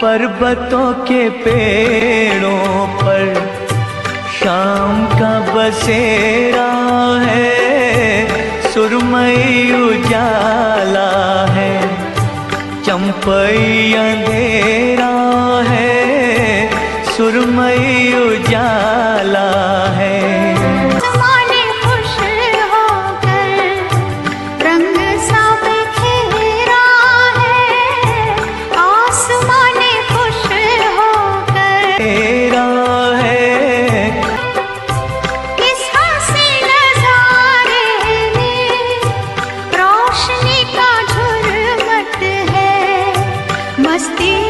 पर्वतों के पेड़ों पर शाम का बसेरा है, सुरमई उजाला है, चंपई अंधेरा है, सुरमई उजाला है। मस्ती